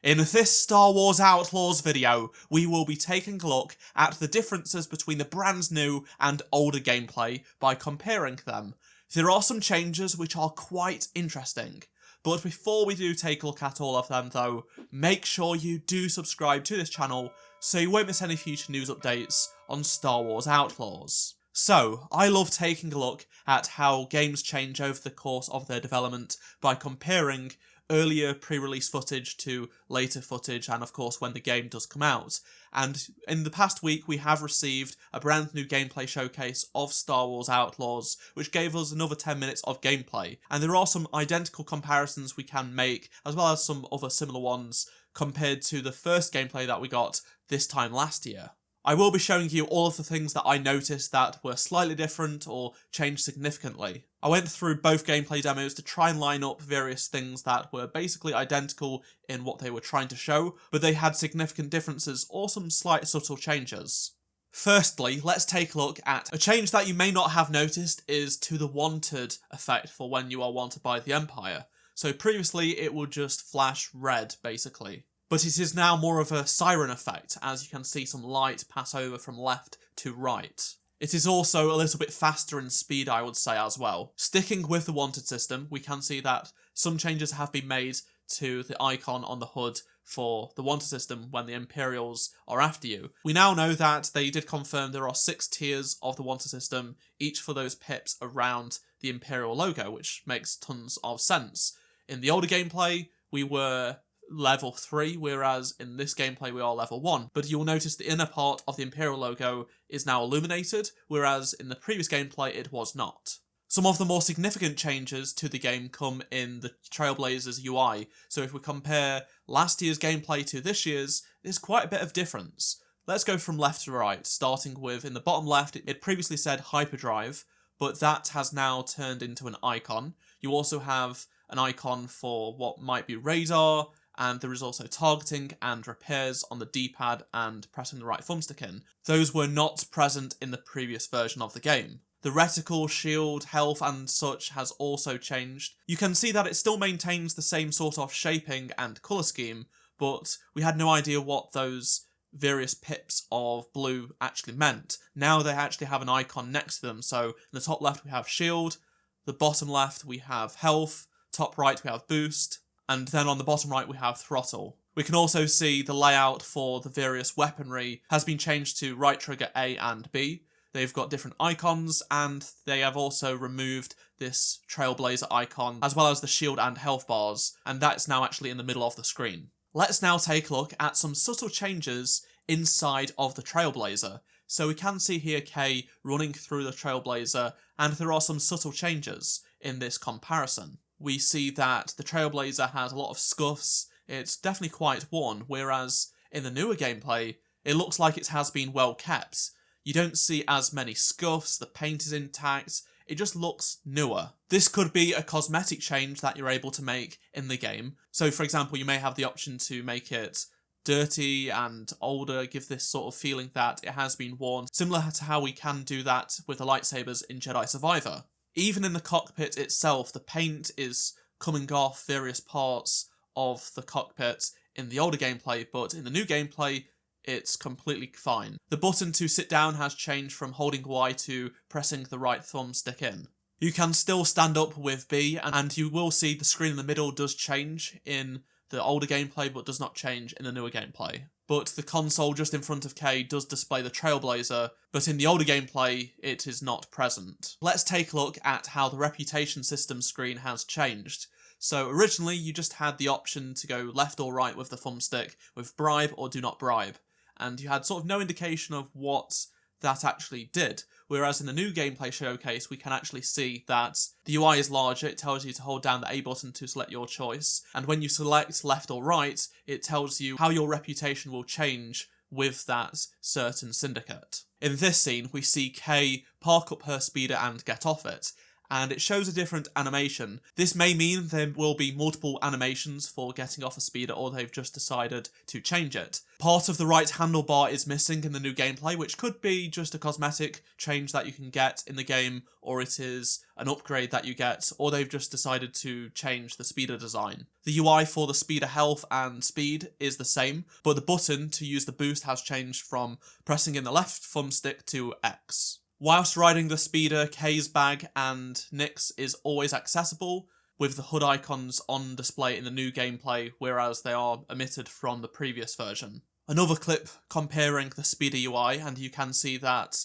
In this Star Wars Outlaws video, we will be taking a look at the differences between the brand new and older gameplay by comparing them. There are some changes which are quite interesting, but before we do take a look at all of them though, make sure you do subscribe to this channel so you won't miss any future news updates on Star Wars Outlaws. So, I love taking a look at how games change over the course of their development by comparing earlier pre-release footage to later footage, and of course when the game does come out. And in the past week we have received a brand new gameplay showcase of Star Wars Outlaws, which gave us another 10 minutes of gameplay, and there are some identical comparisons we can make, as well as some other similar ones, compared to the first gameplay that we got this time last year. I will be showing you all of the things that I noticed that were slightly different or changed significantly. I went through both gameplay demos to try and line up various things that were basically identical in what they were trying to show, but they had significant differences or some slight subtle changes. Firstly, let's take a look at a change that you may not have noticed is to the wanted effect for when you are wanted by the Empire. So previously it would just flash red, basically. But it is now more of a siren effect, as you can see some light pass over from left to right. It is also a little bit faster in speed, I would say, as well. Sticking with the wanted system, we can see that some changes have been made to the icon on the HUD for the wanted system when the Imperials are after you. We now know that they did confirm there are 6 tiers of the wanted system, each for those pips around the Imperial logo, which makes tons of sense. In the older gameplay, we were level 3, whereas in this gameplay we are level 1. But you'll notice the inner part of the Imperial logo is now illuminated, whereas in the previous gameplay it was not. Some of the more significant changes to the game come in the Trailblazers UI, so if we compare last year's gameplay to this year's, there's quite a bit of difference. Let's go from left to right, starting with in the bottom left it previously said hyperdrive, but that has now turned into an icon. You also have an icon for what might be radar, and there is also targeting and repairs on the D-pad and pressing the right thumbstick in. Those were not present in the previous version of the game. The reticle, shield, health and such has also changed. You can see that it still maintains the same sort of shaping and colour scheme, but we had no idea what those various pips of blue actually meant. Now they actually have an icon next to them, so in the top left we have shield, the bottom left we have health, top right we have boost, and then on the bottom right we have throttle. We can also see the layout for the various weaponry has been changed to right trigger A and B. They've got different icons, and they have also removed this Trailblazer icon, as well as the shield and health bars, and that's now actually in the middle of the screen. Let's now take a look at some subtle changes inside of the Trailblazer. So we can see here Kay running through the Trailblazer, and there are some subtle changes in this comparison. We see that the Trailblazer has a lot of scuffs, it's definitely quite worn, whereas in the newer gameplay, it looks like it has been well kept. You don't see as many scuffs, the paint is intact, it just looks newer. This could be a cosmetic change that you're able to make in the game. So for example, you may have the option to make it dirty and older, give this sort of feeling that it has been worn, similar to how we can do that with the lightsabers in Jedi Survivor. Even in the cockpit itself, the paint is coming off various parts of the cockpit in the older gameplay, but in the new gameplay, it's completely fine. The button to sit down has changed from holding Y to pressing the right thumbstick in. You can still stand up with B, and you will see the screen in the middle does change in the older gameplay, but does not change in the newer gameplay. But the console just in front of Kay does display the Trailblazer, but in the older gameplay, it is not present. Let's take a look at how the reputation system screen has changed. So originally, you just had the option to go left or right with the thumbstick, with bribe or do not bribe, and you had sort of no indication of what that actually did. Whereas in the new gameplay showcase, we can actually see that the UI is larger, it tells you to hold down the A button to select your choice, and when you select left or right, it tells you how your reputation will change with that certain syndicate. In this scene, we see Kay park up her speeder and get off it, and it shows a different animation. This may mean there will be multiple animations for getting off a speeder, or they've just decided to change it. Part of the right handlebar is missing in the new gameplay, which could be just a cosmetic change that you can get in the game, or it is an upgrade that you get, or they've just decided to change the speeder design. The UI for the speeder health and speed is the same, but the button to use the boost has changed from pressing in the left thumbstick to X. Whilst riding the speeder, Kay's bag and Nick's is always accessible, with the HUD icons on display in the new gameplay, whereas they are omitted from the previous version. Another clip comparing the speeder UI, and you can see that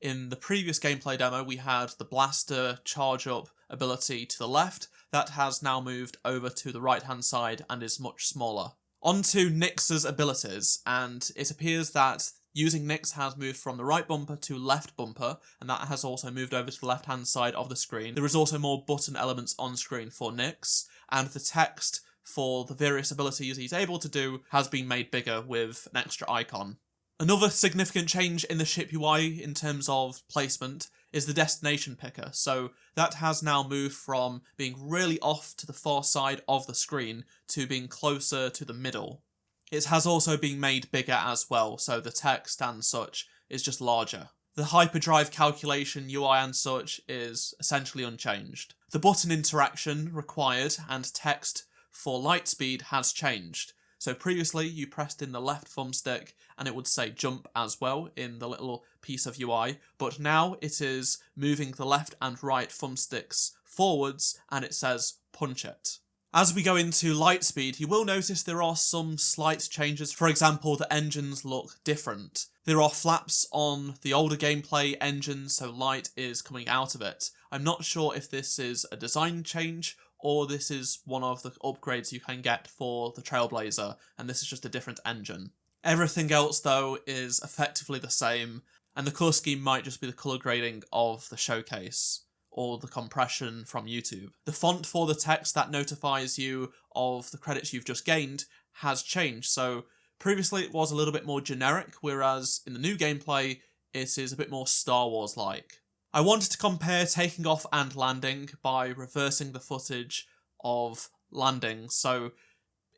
in the previous gameplay demo we had the blaster charge up ability to the left. That has now moved over to the right hand side and is much smaller. On to Nyx's abilities, and it appears that using Nyx has moved from the right bumper to left bumper, and that has also moved over to the left-hand side of the screen. There is also more button elements on screen for Nyx, and the text for the various abilities he's able to do has been made bigger with an extra icon. Another significant change in the ship UI in terms of placement is the destination picker, so that has now moved from being really off to the far side of the screen to being closer to the middle. It has also been made bigger as well, so the text and such is just larger. The hyperdrive calculation UI and such is essentially unchanged. The button interaction required and text for light speed has changed. So previously you pressed in the left thumbstick and it would say jump as well in the little piece of UI, but now it is moving the left and right thumbsticks forwards and it says punch it. As we go into light speed, you will notice there are some slight changes. For example, the engines look different. There are flaps on the older gameplay engine, so light is coming out of it. I'm not sure if this is a design change or this is one of the upgrades you can get for the Trailblazer, and this is just a different engine. Everything else, though, is effectively the same, and the colour scheme might just be the colour grading of the showcase, or the compression from YouTube. The font for the text that notifies you of the credits you've just gained has changed, so previously it was a little bit more generic, whereas in the new gameplay it is a bit more Star Wars-like. I wanted to compare taking off and landing by reversing the footage of landing, so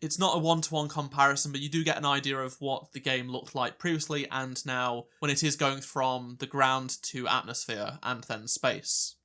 it's not a one-to-one comparison, but you do get an idea of what the game looked like previously and now when it is going from the ground to atmosphere and then space.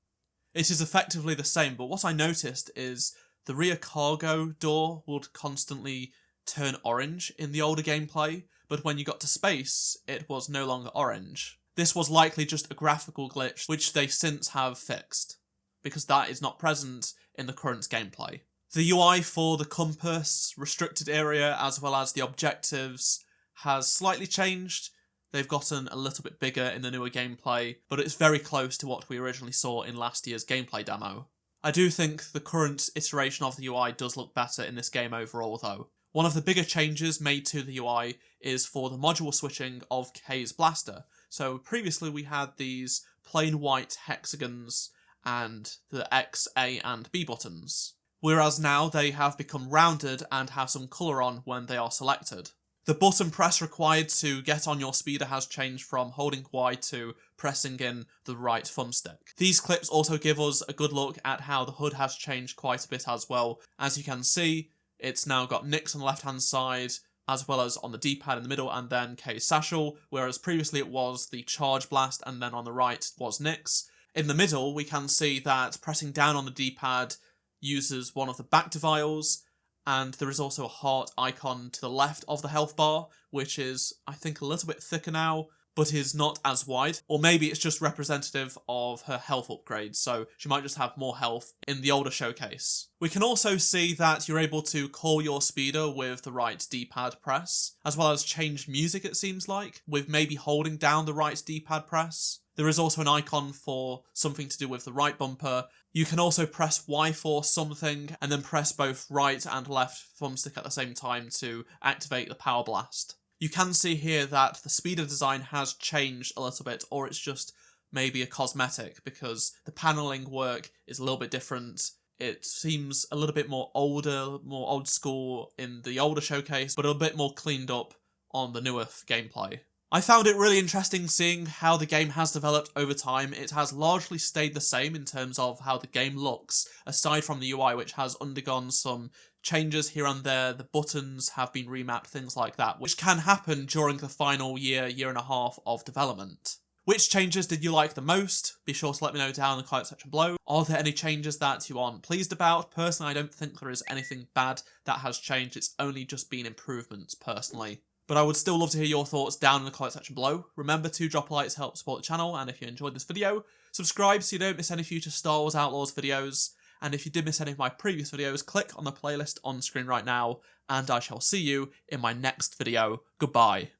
It is effectively the same, but what I noticed is the rear cargo door would constantly turn orange in the older gameplay, but when you got to space, it was no longer orange. This was likely just a graphical glitch, which they since have fixed, because that is not present in the current gameplay. The UI for the compass, restricted area, as well as the objectives has slightly changed. They've gotten a little bit bigger in the newer gameplay, but it's very close to what we originally saw in last year's gameplay demo. I do think the current iteration of the UI does look better in this game overall though. One of the bigger changes made to the UI is for the module switching of Kay's blaster. So previously we had these plain white hexagons and the X, A and B buttons, whereas now they have become rounded and have some colour on when they are selected. The button press required to get on your speeder has changed from holding Y to pressing in the right thumbstick. These clips also give us a good look at how the HUD has changed quite a bit as well. As you can see, it's now got Nyx on the left hand side, as well as on the D-pad in the middle and then Kay's satchel, whereas previously it was the charge blast and then on the right was Nyx. In the middle, we can see that pressing down on the D-pad uses one of the back dials, and there is also a heart icon to the left of the health bar, which is, I think, a little bit thicker now, but is not as wide. Or maybe it's just representative of her health upgrade, so she might just have more health in the older showcase. We can also see that you're able to call your speeder with the right D-pad press, as well as change music it seems like, with maybe holding down the right D-pad press. There is also an icon for something to do with the right bumper. You can also press Y for something, and then press both right and left thumbstick at the same time to activate the power blast. You can see here that the speeder design has changed a little bit, or it's just maybe a cosmetic, because the paneling work is a little bit different. It seems a little bit more older, more old school in the older showcase, but a bit more cleaned up on the newer gameplay. I found it really interesting seeing how the game has developed over time. It has largely stayed the same in terms of how the game looks, aside from the UI, which has undergone some changes here and there. The buttons have been remapped, things like that, which can happen during the final year and a half of development. Which changes did you like the most? Be sure to let me know down in the comment section below. Are there any changes that you aren't pleased about? Personally, I don't think there is anything bad that has changed. It's only just been improvements, personally. But I would still love to hear your thoughts down in the comment section below. Remember to drop a like to help support the channel, and if you enjoyed this video, subscribe so you don't miss any future Star Wars Outlaws videos. And if you did miss any of my previous videos, click on the playlist on screen right now, and I shall see you in my next video. Goodbye.